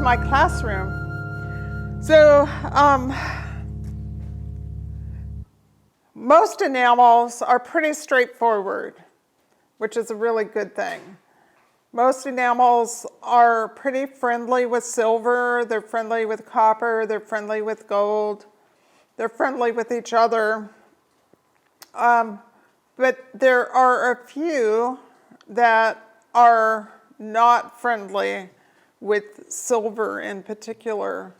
my classroom. So most enamels are pretty straightforward, which is a really good thing. Most enamels are pretty friendly with silver, they're friendly with copper, they're friendly with gold, they're friendly with each other. But there are a few that are not friendly with silver in particular.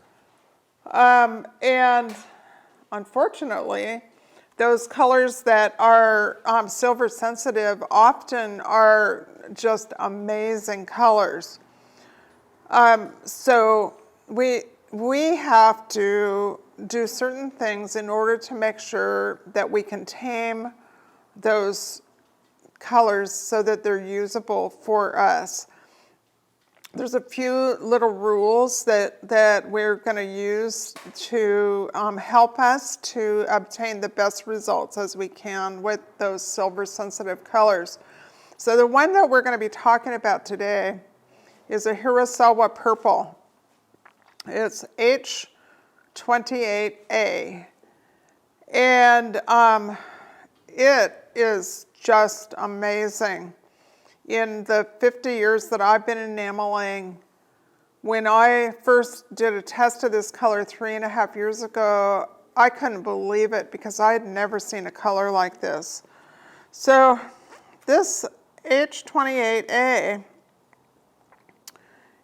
And unfortunately, those colors that are silver sensitive often are just amazing colors. So we have to do certain things in order to make sure that we can tame those colors so that they're usable for us. There's a few little rules that we're going to use to help us to obtain the best results as we can with those silver sensitive colors. So the one that we're going to be talking about today is a Hirosawa Purple. It's H-28A. And it is just amazing. In the 50 years that I've been enameling, when I first did a test of this color 3.5 years ago, I couldn't believe it because I had never seen a color like this. So this H-28A,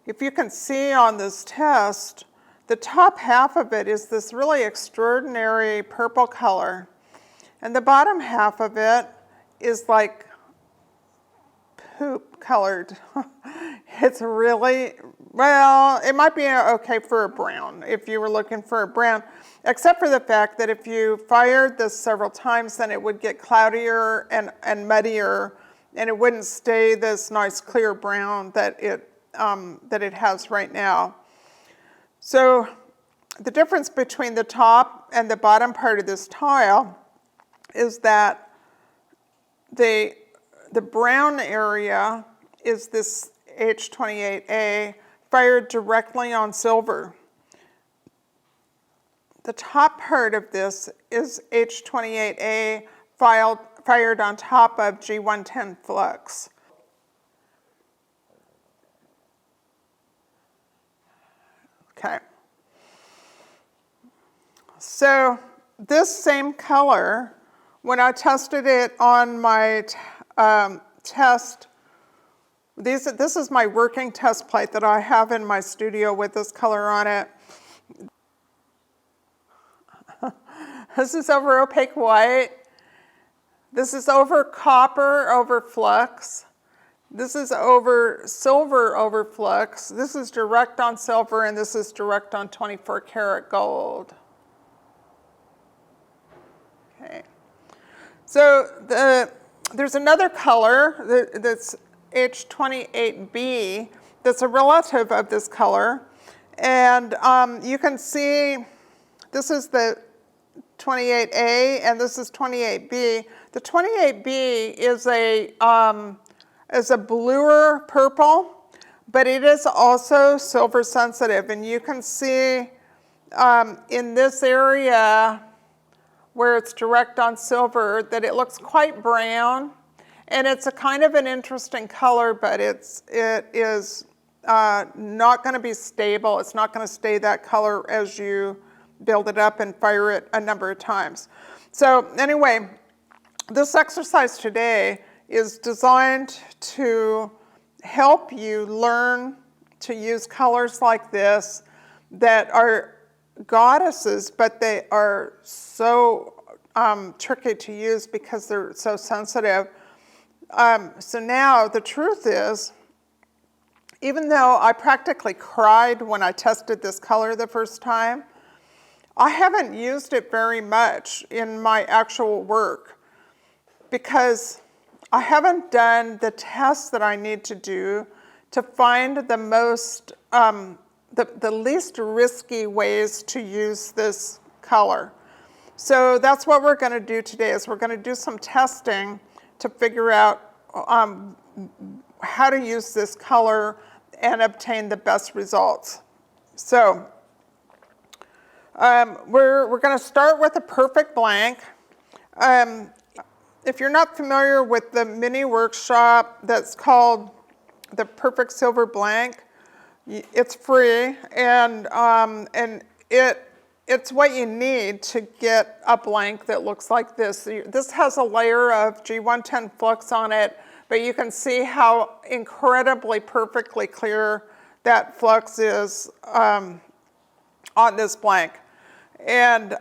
if you can see on this test, the top half of it is this really extraordinary purple color. And the bottom half of it is like poop colored. It's really, well, it might be okay for a brown if you were looking for a brown, except for the fact that if you fired this several times, then it would get cloudier and muddier, and it wouldn't stay this nice clear brown that it has right now. So the difference between the top and the bottom part of this tile is that the brown area is this H-28A fired directly on silver. The top part of this is H-28A fired on top of G110 flux. Okay. So this same color, when I tested it on my test, this is my working test plate that I have in my studio with this color on it. This is over opaque white. This is over copper over flux. This is over silver over flux. This is direct on silver, and this is direct on 24 karat gold. Okay. So there's another color that's H-28B that's a relative of this color. And you can see this is the 28A and this is 28B. The 28B is a bluer purple, but it is also silver sensitive. And you can see in this area where it's direct on silver that it looks quite brown, and it's a kind of an interesting color, but it is not going to be stable. It's not going to stay that color as you build it up and fire it a number of times. So anyway, this exercise today is designed to help you learn to use colors like this that are goddesses, but they are so tricky to use because they're so sensitive. So now the truth is, even though I practically cried when I tested this color the first time, I haven't used it very much in my actual work because I haven't done the tests that I need to do to find the most the least risky ways to use this color. So that's what we're going to do today, is we're going to do some testing to figure out how to use this color and obtain the best results. So we're going to start with a perfect blank. If you're not familiar with the mini workshop that's called the Perfect Silver Blank, it's free, and it's what you need to get a blank that looks like this. This has a layer of G110 flux on it, but you can see how incredibly perfectly clear that flux is on this blank. And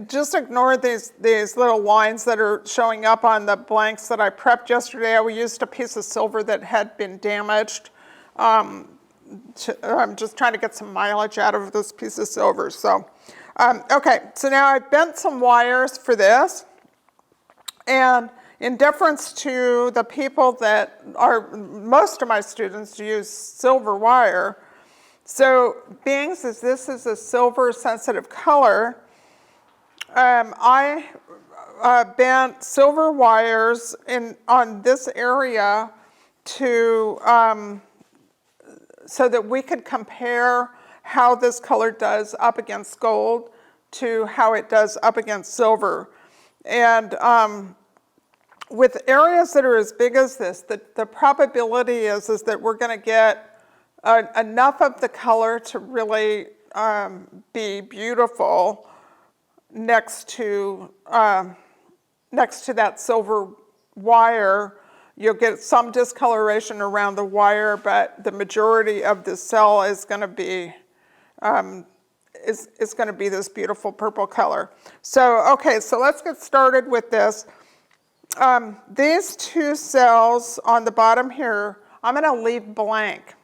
just ignore these little lines that are showing up on the blanks that I prepped yesterday. I used a piece of silver that had been damaged. I'm just trying to get some mileage out of this piece of silver. So, okay, so now I've bent some wires for this. And in deference to the people that most of my students use silver wire, so being as this is a silver sensitive color, I bent silver wires on this area to so that we could compare how this color does up against gold to how it does up against silver. And with areas that are as big as this, the probability is that we're going to get enough of the color to really be beautiful next to that silver wire. You'll get some discoloration around the wire, but the majority of the cell is going to be this beautiful purple color. So okay, so let's get started with this. These two cells on the bottom here, I'm going to leave blank.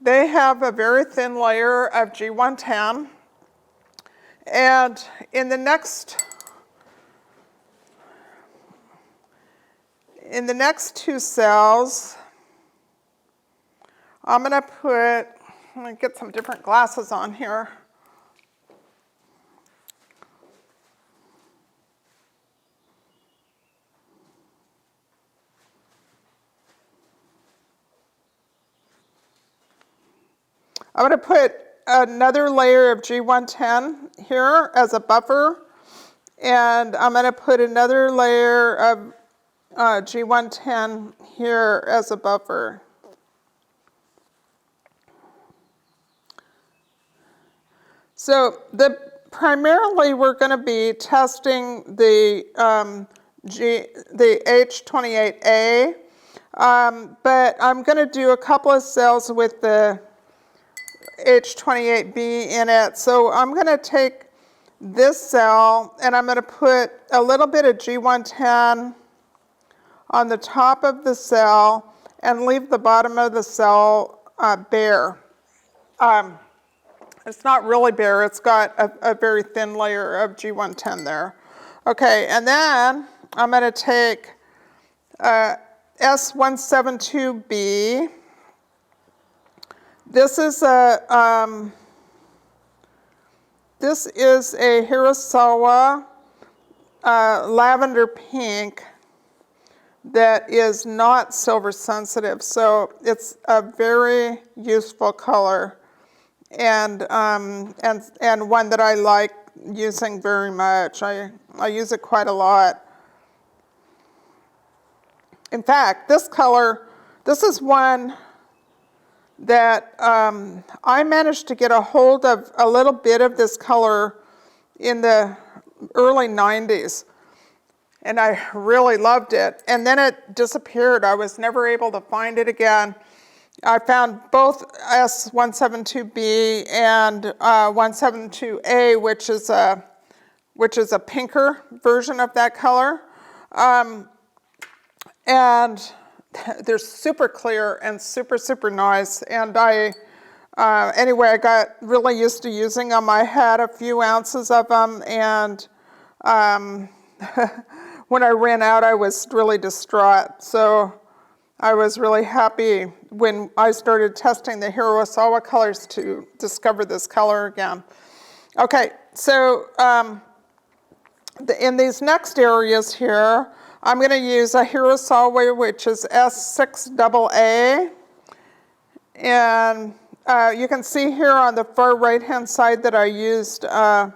They have a very thin layer of G110, and in the next two cells, I'm going to get some different glasses on here. I'm going to put another layer of G110 here as a buffer, and I'm going to put another layer of G110 here as a buffer. So primarily we're going to be testing the H-28A, but I'm going to do a couple of cells with the H-28B in it. So I'm going to take this cell and I'm going to put a little bit of G110 on the top of the cell and leave the bottom of the cell bare. It's not really bare, it's got a very thin layer of G110 there. Okay, and then I'm going to take S172B. This is a Hirosawa lavender pink that is not silver sensitive, so it's a very useful color, and one that I like using very much. I use it quite a lot. In fact, this color, this is one that I managed to get a hold of a little bit of this color in the early 90s, and I really loved it. And then it disappeared. I was never able to find it again. I found both S172B and 172A, which is a pinker version of that color, and they're super clear and super nice. And anyway, I got really used to using them. I had a few ounces of them, and when I ran out, I was really distraught. So I was really happy when I started testing the Hirosawa colors to discover this color again. Okay, so in these next areas here, I'm going to use a Hirosawa, which is S6AA, and you can see here on the far right-hand side that I used, I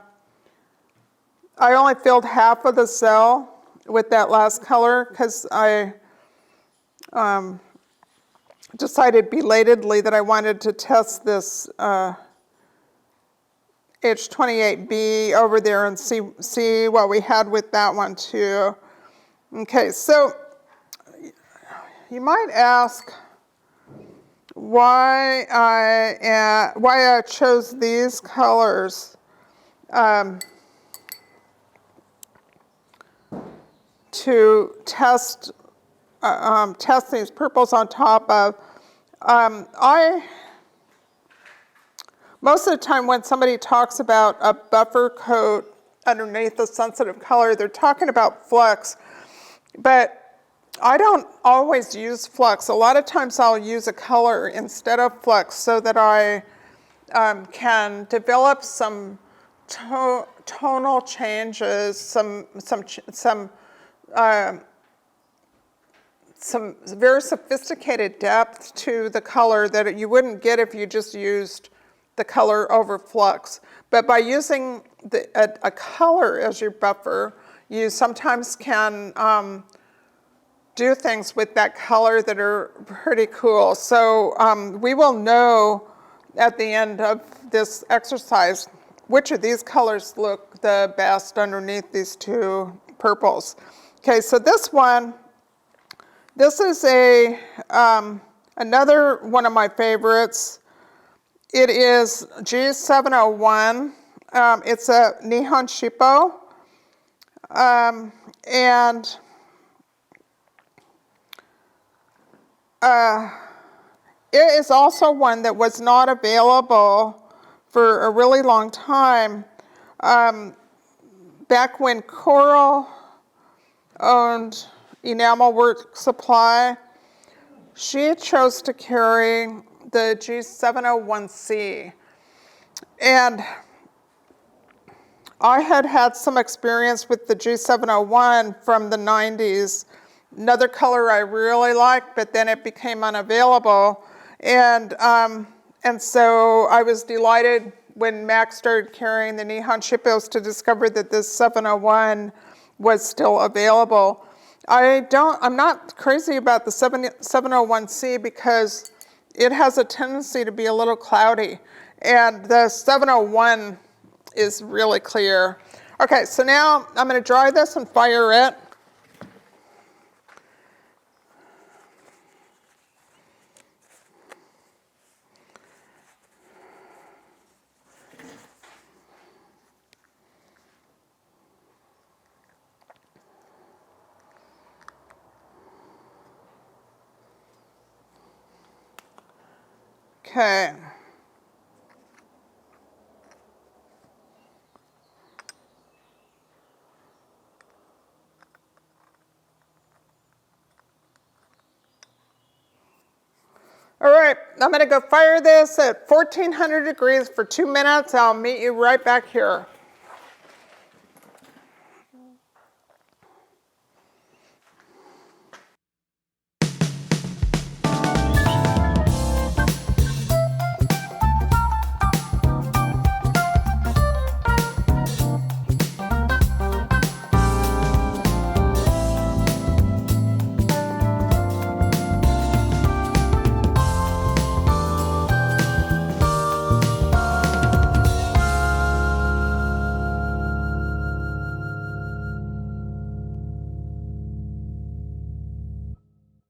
only filled half of the cell with that last color because I decided belatedly that I wanted to test this H-28B over there and see what we had with that one too. Okay, so you might ask why I chose these colors to test these purples on top of. Most of the time when somebody talks about a buffer coat underneath a sensitive color, they're talking about flux, but I don't always use flux. A lot of times I'll use a color instead of flux so that I can develop some tonal changes, some very sophisticated depth to the color that you wouldn't get if you just used the color over flux. But by using a color as your buffer, you sometimes can do things with that color that are pretty cool. So we will know at the end of this exercise which of these colors look the best underneath these two purples. Okay, so this one, this is another one of my favorites. It is G701. It's a Nihon Shippo. And it is also one that was not available for a really long time. Back when Coral owned Enamel Work Supply, she chose to carry the G701C. And I had some experience with the G701 from the 90s. Another color I really liked, but then it became unavailable. And so I was delighted when Mac started carrying the Nihon Shippos to discover that this 701 was still available. I'm not crazy about the 701C because it has a tendency to be a little cloudy. And the 701 is really clear. Okay, so now I'm going to dry this and fire it. Okay. All right, I'm going to go fire this at 1400 degrees for 2 minutes. I'll meet you right back here.